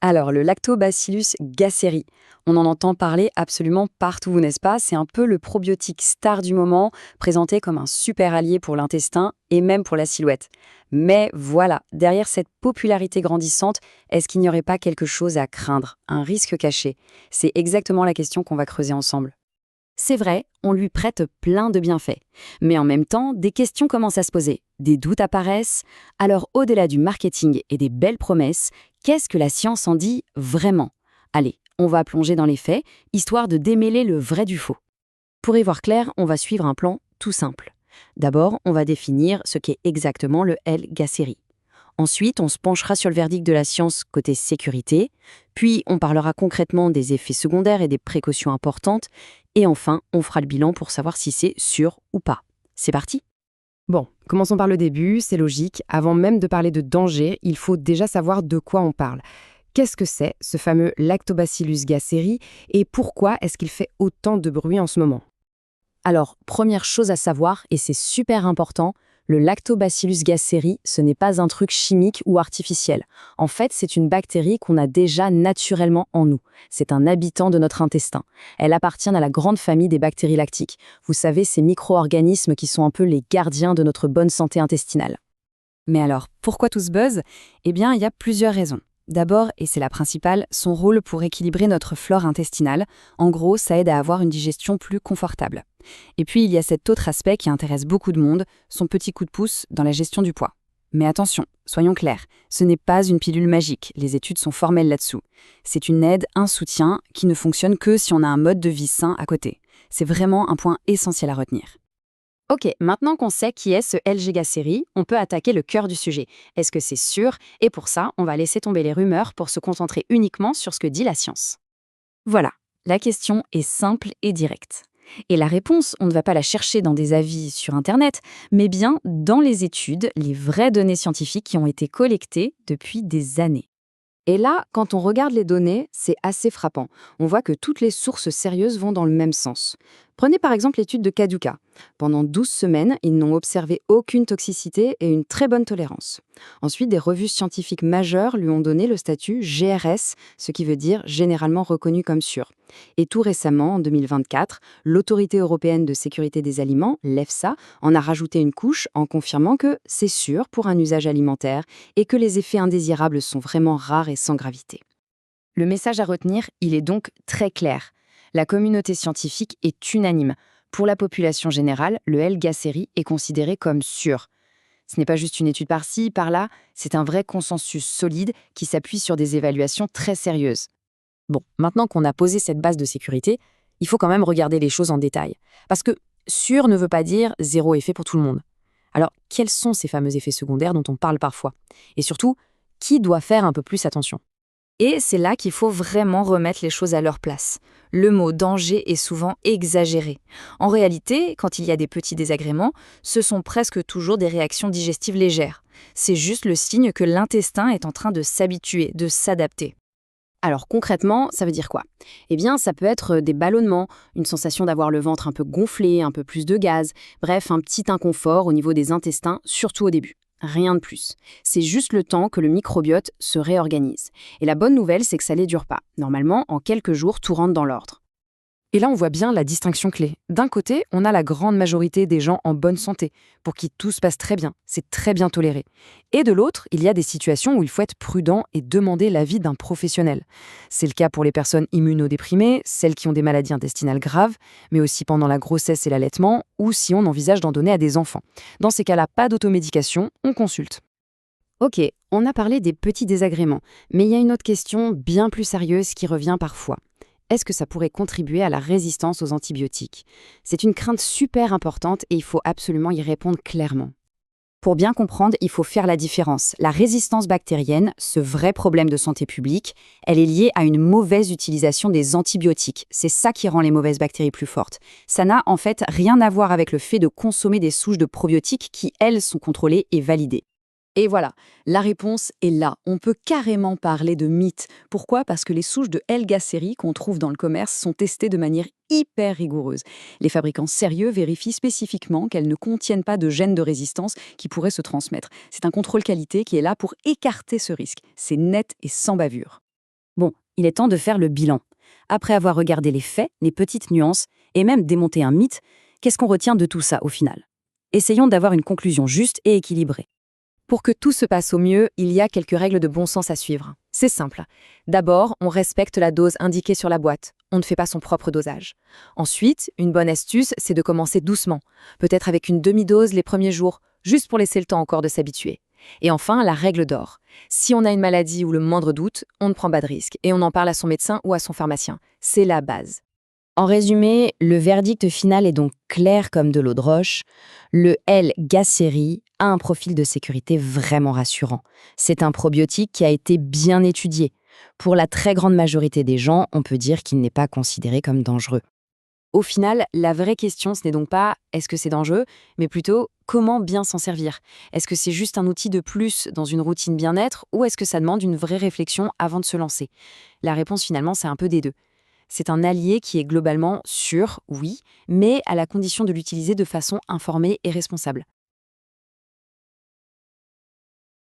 Alors, le Lactobacillus gasseri, on en entend parler absolument partout, n'est-ce pas? C'est un peu le probiotique star du moment, présenté comme un super allié pour l'intestin et même pour la silhouette. Mais voilà, derrière cette popularité grandissante, est-ce qu'il n'y aurait pas quelque chose à craindre, un risque caché? C'est exactement la question qu'on va creuser ensemble. C'est vrai, on lui prête plein de bienfaits. Mais en même temps, des questions commencent à se poser, des doutes apparaissent. Alors au-delà du marketing et des belles promesses, qu'est-ce que la science en dit vraiment? Allez, on va plonger dans les faits, histoire de démêler le vrai du faux. Pour y voir clair, on va suivre un plan tout simple. D'abord, on va définir ce qu'est exactement le L-Gasseri. Ensuite, on se penchera sur le verdict de la science côté sécurité, puis on parlera concrètement des effets secondaires et des précautions importantes, et enfin, on fera le bilan pour savoir si c'est sûr ou pas. C'est parti? Bon, commençons par le début, c'est logique. Avant même de parler de danger, il faut déjà savoir de quoi on parle. Qu'est-ce que c'est, ce fameux Lactobacillus gasseri, et pourquoi est-ce qu'il fait autant de bruit en ce moment? Alors, première chose à savoir, et c'est super important, le Lactobacillus gasseri, ce n'est pas un truc chimique ou artificiel. En fait, c'est une bactérie qu'on a déjà naturellement en nous. C'est un habitant de notre intestin. Elle appartient à la grande famille des bactéries lactiques. Vous savez, ces micro-organismes qui sont un peu les gardiens de notre bonne santé intestinale. Mais alors, pourquoi tout ce buzz? Eh bien, il y a plusieurs raisons. D'abord, et c'est la principale, son rôle pour équilibrer notre flore intestinale. En gros, ça aide à avoir une digestion plus confortable. Et puis, il y a cet autre aspect qui intéresse beaucoup de monde, son petit coup de pouce dans la gestion du poids. Mais attention, soyons clairs, ce n'est pas une pilule magique, les études sont formelles là-dessous. C'est une aide, un soutien, qui ne fonctionne que si on a un mode de vie sain à côté. C'est vraiment un point essentiel à retenir. Ok, maintenant qu'on sait qui est ce LG-Gasseri, on peut attaquer le cœur du sujet. Est-ce que c'est sûr? Et pour ça, on va laisser tomber les rumeurs pour se concentrer uniquement sur ce que dit la science. Voilà, la question est simple et directe. Et la réponse, on ne va pas la chercher dans des avis sur Internet, mais bien dans les études, les vraies données scientifiques qui ont été collectées depuis des années. Et là, quand on regarde les données, c'est assez frappant. On voit que toutes les sources sérieuses vont dans le même sens. Prenez par exemple l'étude de Kaduka. Pendant 12 semaines, ils n'ont observé aucune toxicité et une très bonne tolérance. Ensuite, des revues scientifiques majeures lui ont donné le statut GRS, ce qui veut dire généralement reconnu comme sûr. Et tout récemment, en 2024, l'Autorité européenne de sécurité des aliments, l'EFSA, en a rajouté une couche en confirmant que c'est sûr pour un usage alimentaire et que les effets indésirables sont vraiment rares et sans gravité. Le message à retenir, il est donc très clair. La communauté scientifique est unanime. Pour la population générale, le L-Gasseri est considéré comme sûr. Ce n'est pas juste une étude par-ci, par-là, c'est un vrai consensus solide qui s'appuie sur des évaluations très sérieuses. Bon, maintenant qu'on a posé cette base de sécurité, il faut quand même regarder les choses en détail. Parce que sûr ne veut pas dire zéro effet pour tout le monde. Alors, quels sont ces fameux effets secondaires dont on parle parfois? Et surtout, qui doit faire un peu plus attention? Et c'est là qu'il faut vraiment remettre les choses à leur place. Le mot danger est souvent exagéré. En réalité, quand il y a des petits désagréments, ce sont presque toujours des réactions digestives légères. C'est juste le signe que l'intestin est en train de s'habituer, de s'adapter. Alors concrètement, ça veut dire quoi? Eh bien, ça peut être des ballonnements, une sensation d'avoir le ventre un peu gonflé, un peu plus de gaz, bref, un petit inconfort au niveau des intestins, surtout au début. Rien de plus. C'est juste le temps que le microbiote se réorganise. Et la bonne nouvelle, c'est que ça ne dure pas. Normalement, en quelques jours, tout rentre dans l'ordre. Et là, on voit bien la distinction clé. D'un côté, on a la grande majorité des gens en bonne santé, pour qui tout se passe très bien, c'est très bien toléré. Et de l'autre, il y a des situations où il faut être prudent et demander l'avis d'un professionnel. C'est le cas pour les personnes immunodéprimées, celles qui ont des maladies intestinales graves, mais aussi pendant la grossesse et l'allaitement, ou si on envisage d'en donner à des enfants. Dans ces cas-là, pas d'automédication, on consulte. Ok, on a parlé des petits désagréments, mais il y a une autre question bien plus sérieuse qui revient parfois. Est-ce que ça pourrait contribuer à la résistance aux antibiotiques? C'est une crainte super importante et il faut absolument y répondre clairement. Pour bien comprendre, il faut faire la différence. La résistance bactérienne, ce vrai problème de santé publique, elle est liée à une mauvaise utilisation des antibiotiques. C'est ça qui rend les mauvaises bactéries plus fortes. Ça n'a en fait rien à voir avec le fait de consommer des souches de probiotiques qui, elles, sont contrôlées et validées. Et voilà, la réponse est là. On peut carrément parler de mythe. Pourquoi? Parce que les souches de L-Gasseri qu'on trouve dans le commerce sont testées de manière hyper rigoureuse. Les fabricants sérieux vérifient spécifiquement qu'elles ne contiennent pas de gènes de résistance qui pourraient se transmettre. C'est un contrôle qualité qui est là pour écarter ce risque. C'est net et sans bavure. Bon, il est temps de faire le bilan. Après avoir regardé les faits, les petites nuances, et même démonté un mythe, qu'est-ce qu'on retient de tout ça au final? Essayons d'avoir une conclusion juste et équilibrée. Pour que tout se passe au mieux, il y a quelques règles de bon sens à suivre. C'est simple. D'abord, on respecte la dose indiquée sur la boîte. On ne fait pas son propre dosage. Ensuite, une bonne astuce, c'est de commencer doucement. Peut-être avec une demi-dose les premiers jours, juste pour laisser le temps encore de s'habituer. Et enfin, la règle d'or. Si on a une maladie ou le moindre doute, on ne prend pas de risque et on en parle à son médecin ou à son pharmacien. C'est la base. En résumé, le verdict final est donc clair comme de l'eau de roche. Le L-Gacéry a un profil de sécurité vraiment rassurant. C'est un probiotique qui a été bien étudié. Pour la très grande majorité des gens, on peut dire qu'il n'est pas considéré comme dangereux. Au final, la vraie question, ce n'est donc pas est-ce que c'est dangereux, mais plutôt comment bien s'en servir. Est-ce que c'est juste un outil de plus dans une routine bien-être ou est-ce que ça demande une vraie réflexion avant de se lancer? La réponse finalement, c'est un peu des deux. C'est un allié qui est globalement sûr, oui, mais à la condition de l'utiliser de façon informée et responsable.